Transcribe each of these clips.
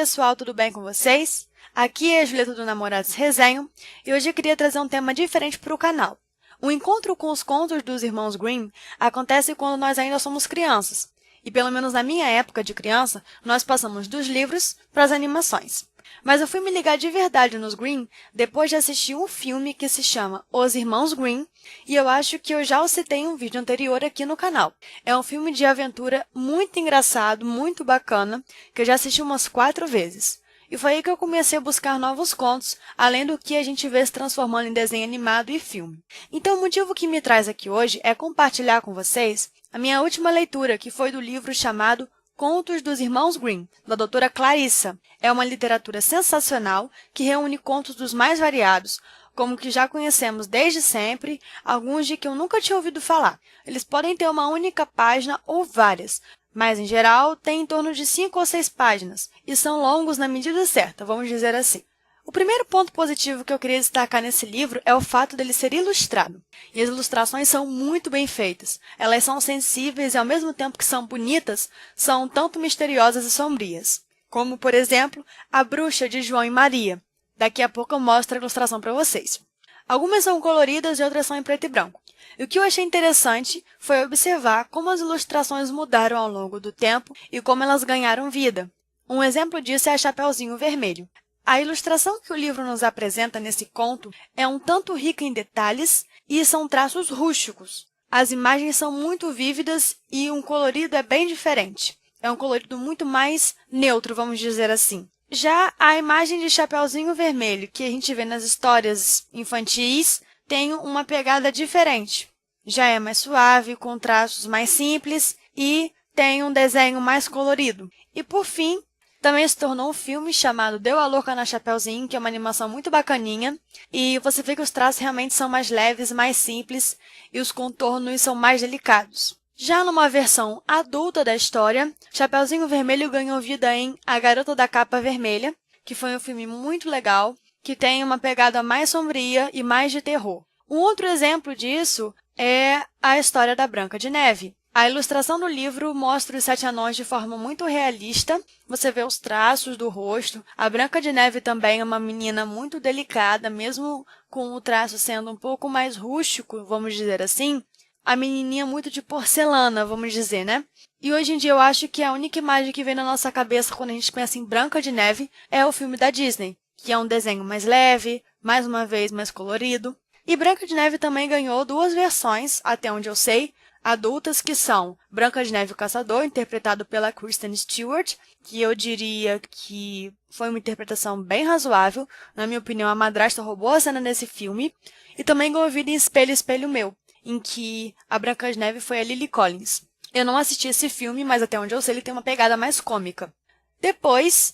pessoal, tudo bem com vocês? Aqui é a Julieta do Namorados Resenham e hoje eu queria trazer um tema diferente para o canal. O encontro com os contos dos irmãos Grimm acontece quando nós ainda somos crianças. E pelo menos na minha época de criança, nós passamos dos livros para as animações. Mas eu fui me ligar de verdade nos Grimm depois de assistir um filme que se chama Os Irmãos Grimm, e eu acho que eu já o citei em um vídeo anterior aqui no canal. É um filme de aventura muito engraçado, muito bacana, que eu já assisti umas 4 vezes. E foi aí que eu comecei a buscar novos contos, além do que a gente vê se transformando em desenho animado e filme. Então o motivo que me traz aqui hoje é compartilhar com vocês a minha última leitura, que foi do livro chamado Contos dos Irmãos Grimm, da doutora Clarissa. É uma literatura sensacional que reúne contos dos mais variados, como que já conhecemos desde sempre, alguns de que eu nunca tinha ouvido falar. Eles podem ter uma única página ou várias, mas, em geral, tem em torno de 5 ou 6 páginas, e são longos na medida certa, vamos dizer assim. O primeiro ponto positivo que eu queria destacar nesse livro é o fato dele ser ilustrado. E as ilustrações são muito bem feitas. Elas são sensíveis e, ao mesmo tempo que são bonitas, são tanto misteriosas e sombrias. Como, por exemplo, A Bruxa de João e Maria. Daqui a pouco eu mostro a ilustração para vocês. Algumas são coloridas e outras são em preto e branco. E o que eu achei interessante foi observar como as ilustrações mudaram ao longo do tempo e como elas ganharam vida. Um exemplo disso é a Chapeuzinho Vermelho. A ilustração que o livro nos apresenta nesse conto é um tanto rica em detalhes e são traços rústicos. As imagens são muito vívidas e um colorido é bem diferente. É um colorido muito mais neutro, vamos dizer assim. Já a imagem de Chapeuzinho Vermelho, que a gente vê nas histórias infantis, tem uma pegada diferente. Já é mais suave, com traços mais simples e tem um desenho mais colorido. E, por fim, também se tornou um filme chamado Deu a Louca na Chapeuzinho, que é uma animação muito bacaninha. E você vê que os traços realmente são mais leves, mais simples e os contornos são mais delicados. Já numa versão adulta da história, Chapeuzinho Vermelho ganhou vida em A Garota da Capa Vermelha, que foi um filme muito legal, que tem uma pegada mais sombria e mais de terror. Um outro exemplo disso é a história da Branca de Neve. A ilustração do livro mostra os 7 anões de forma muito realista. Você vê os traços do rosto. A Branca de Neve também é uma menina muito delicada, mesmo com o traço sendo um pouco mais rústico, vamos dizer assim. A menininha muito de porcelana, vamos dizer, né? E hoje em dia eu acho que a única imagem que vem na nossa cabeça quando a gente pensa em Branca de Neve é o filme da Disney, que é um desenho mais leve, mais uma vez mais colorido. E Branca de Neve também ganhou 2 versões, até onde eu sei, adultas, que são Branca de Neve e o Caçador, interpretado pela Kristen Stewart, que eu diria que foi uma interpretação bem razoável. Na minha opinião, a madrasta roubou a cena desse filme. E também ganhou vida em Espelho, Espelho Meu, em que a Branca de Neve foi a Lily Collins. Eu não assisti esse filme, mas até onde eu sei ele tem uma pegada mais cômica. Depois,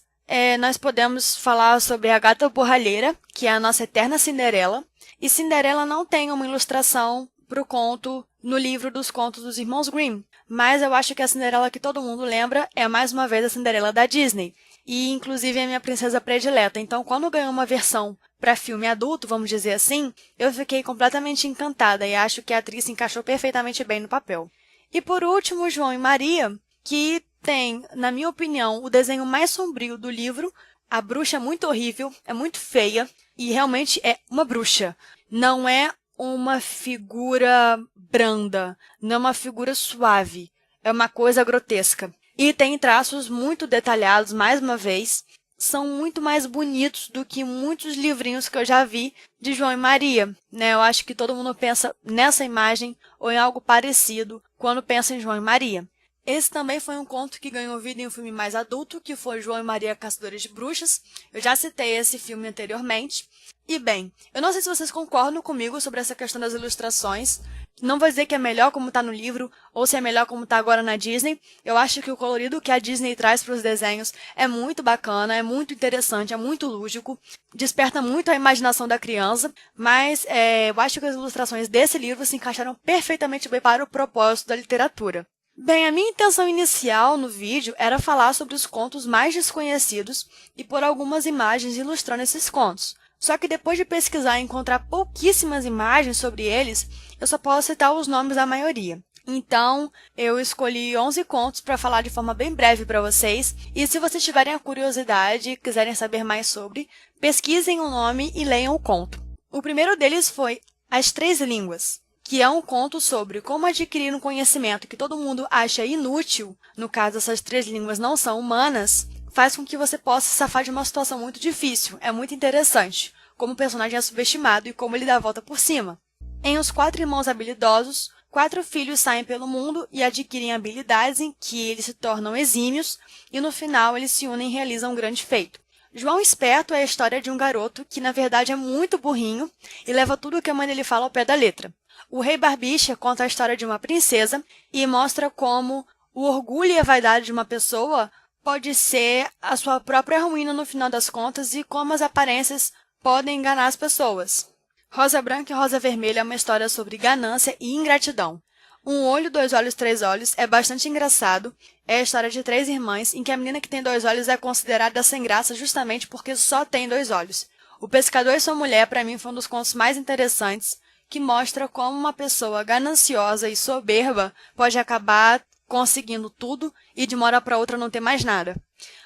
nós podemos falar sobre a Gata Borralheira, que é a nossa eterna Cinderela. E Cinderela não tem uma ilustração para o conto no livro dos contos dos Irmãos Grimm, mas eu acho que a Cinderela que todo mundo lembra é mais uma vez a Cinderela da Disney, e inclusive é a minha princesa predileta. Então, quando ganhou uma versão para filme adulto, vamos dizer assim, eu fiquei completamente encantada e acho que a atriz se encaixou perfeitamente bem no papel. E por último, João e Maria, que tem, na minha opinião, o desenho mais sombrio do livro. A bruxa é muito horrível, é muito feia e realmente é uma bruxa. Não é uma figura branda, não é uma figura suave, é uma coisa grotesca. E tem traços muito detalhados, mais uma vez, são muito mais bonitos do que muitos livrinhos que eu já vi de João e Maria, né? Eu acho que todo mundo pensa nessa imagem ou em algo parecido quando pensa em João e Maria. Esse também foi um conto que ganhou vida em um filme mais adulto, que foi João e Maria Caçadores de Bruxas. Eu já citei esse filme anteriormente. E bem, eu não sei se vocês concordam comigo sobre essa questão das ilustrações. Não vou dizer que é melhor como está no livro ou se é melhor como está agora na Disney. Eu acho que o colorido que a Disney traz para os desenhos é muito bacana, é muito interessante, é muito lúdico, desperta muito a imaginação da criança, mas eu acho que as ilustrações desse livro se encaixaram perfeitamente bem para o propósito da literatura. Bem, a minha intenção inicial no vídeo era falar sobre os contos mais desconhecidos e pôr algumas imagens ilustrando esses contos. Só que depois de pesquisar e encontrar pouquíssimas imagens sobre eles, eu só posso citar os nomes da maioria. Então, eu escolhi 11 contos para falar de forma bem breve para vocês, e se vocês tiverem a curiosidade e quiserem saber mais sobre, pesquisem o nome e leiam o conto. O primeiro deles foi As Três Línguas, que é um conto sobre como adquirir um conhecimento que todo mundo acha inútil, no caso essas três línguas não são humanas, faz com que você possa se safar de uma situação muito difícil. É muito interessante como o personagem é subestimado e como ele dá a volta por cima. Em Os Quatro Irmãos Habilidosos, 4 filhos saem pelo mundo e adquirem habilidades em que eles se tornam exímios e no final eles se unem e realizam um grande feito. João Esperto é a história de um garoto que na verdade é muito burrinho e leva tudo o que a mãe dele fala ao pé da letra. O Rei Barbicha conta a história de uma princesa e mostra como o orgulho e a vaidade de uma pessoa pode ser a sua própria ruína no final das contas e como as aparências podem enganar as pessoas. Rosa Branca e Rosa Vermelha é uma história sobre ganância e ingratidão. Um olho, dois olhos, três olhos é bastante engraçado. É a história de 3 irmãs em que a menina que tem 2 olhos é considerada sem graça justamente porque só tem 2 olhos. O Pescador e Sua Mulher, para mim, foi um dos contos mais interessantes, que mostra como uma pessoa gananciosa e soberba pode acabar conseguindo tudo e de uma hora para outra não ter mais nada.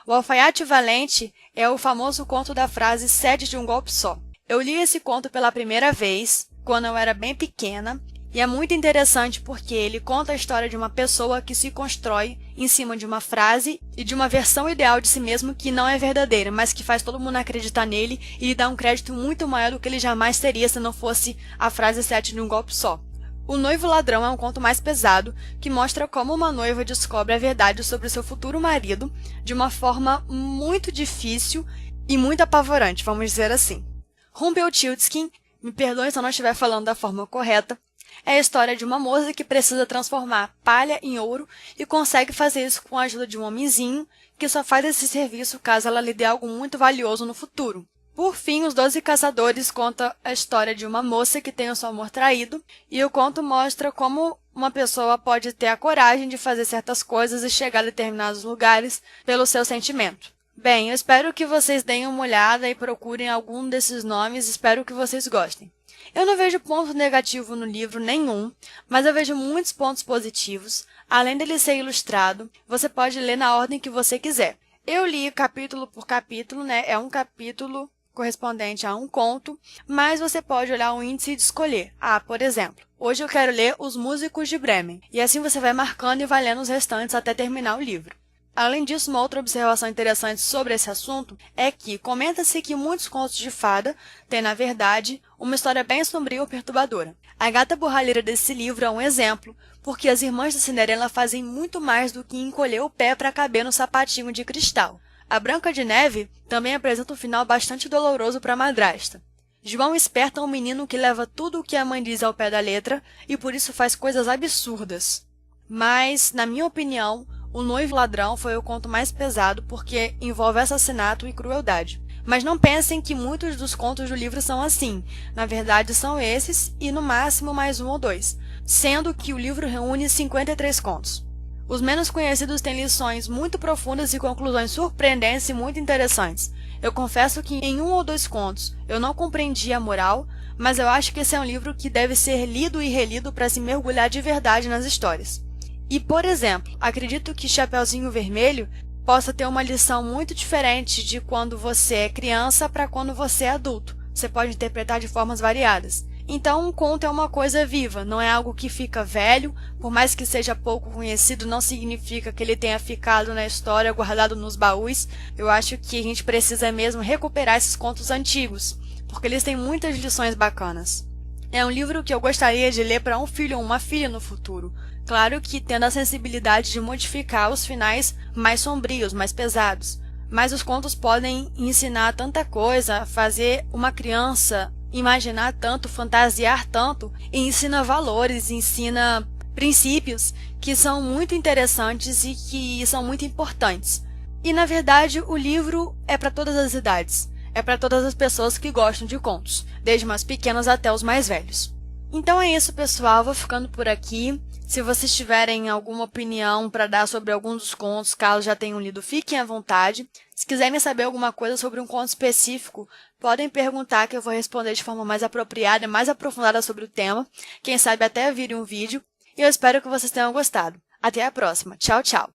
O Alfaiate Valente é o famoso conto da frase "cede de um golpe só". Eu li esse conto pela primeira vez, quando eu era bem pequena, e é muito interessante porque ele conta a história de uma pessoa que se constrói em cima de uma frase e de uma versão ideal de si mesmo que não é verdadeira, mas que faz todo mundo acreditar nele e lhe dá um crédito muito maior do que ele jamais teria se não fosse a frase "cede de um golpe só". O Noivo Ladrão é um conto mais pesado, que mostra como uma noiva descobre a verdade sobre seu futuro marido de uma forma muito difícil e muito apavorante, vamos dizer assim. Rumpelstiltskin, me perdoe se eu não estiver falando da forma correta, é a história de uma moça que precisa transformar palha em ouro e consegue fazer isso com a ajuda de um homenzinho que só faz esse serviço caso ela lhe dê algo muito valioso no futuro. Por fim, Os 12 Caçadores conta a história de uma moça que tem o seu amor traído e o conto mostra como uma pessoa pode ter a coragem de fazer certas coisas e chegar a determinados lugares pelo seu sentimento. Bem, eu espero que vocês deem uma olhada e procurem algum desses nomes, espero que vocês gostem. Eu não vejo ponto negativo no livro nenhum, mas eu vejo muitos pontos positivos. Além dele ser ilustrado, você pode ler na ordem que você quiser. Eu li capítulo por capítulo, né? É um capítulo correspondente a um conto, mas você pode olhar o índice e escolher. Por exemplo, hoje eu quero ler Os Músicos de Bremen, e assim você vai marcando e vai lendo os restantes até terminar o livro. Além disso, uma outra observação interessante sobre esse assunto é que comenta-se que muitos contos de fada têm, na verdade, uma história bem sombria ou perturbadora. A gata borralheira desse livro é um exemplo, porque as irmãs da Cinderela fazem muito mais do que encolher o pé para caber no sapatinho de cristal. A Branca de Neve também apresenta um final bastante doloroso para a madrasta. João Esperto é um menino que leva tudo o que a mãe diz ao pé da letra e por isso faz coisas absurdas. Mas, na minha opinião, O Noivo Ladrão foi o conto mais pesado porque envolve assassinato e crueldade. Mas não pensem que muitos dos contos do livro são assim. Na verdade, são esses e, no máximo, mais 1 ou 2, sendo que o livro reúne 53 contos. Os menos conhecidos têm lições muito profundas e conclusões surpreendentes e muito interessantes. Eu confesso que em 1 ou 2 contos eu não compreendi a moral, mas eu acho que esse é um livro que deve ser lido e relido para se mergulhar de verdade nas histórias. E, por exemplo, acredito que Chapeuzinho Vermelho possa ter uma lição muito diferente de quando você é criança para quando você é adulto. Você pode interpretar de formas variadas. Então, um conto é uma coisa viva, não é algo que fica velho, por mais que seja pouco conhecido, não significa que ele tenha ficado na história, guardado nos baús. Eu acho que a gente precisa mesmo recuperar esses contos antigos, porque eles têm muitas lições bacanas. É um livro que eu gostaria de ler para um filho ou uma filha no futuro. Claro que tendo a sensibilidade de modificar os finais mais sombrios, mais pesados. Mas os contos podem ensinar tanta coisa, fazer uma criança imaginar tanto, fantasiar tanto, e ensina valores, ensina princípios que são muito interessantes e que são muito importantes. E, na verdade, o livro é para todas as idades. É para todas as pessoas que gostam de contos, desde mais pequenos até os mais velhos. Então é isso, pessoal. Vou ficando por aqui. Se vocês tiverem alguma opinião para dar sobre algum dos contos, caso já tenham lido, fiquem à vontade. Se quiserem saber alguma coisa sobre um conto específico, podem perguntar que eu vou responder de forma mais apropriada e mais aprofundada sobre o tema. Quem sabe até vir um vídeo. e eu espero que vocês tenham gostado. Até a próxima. Tchau, tchau!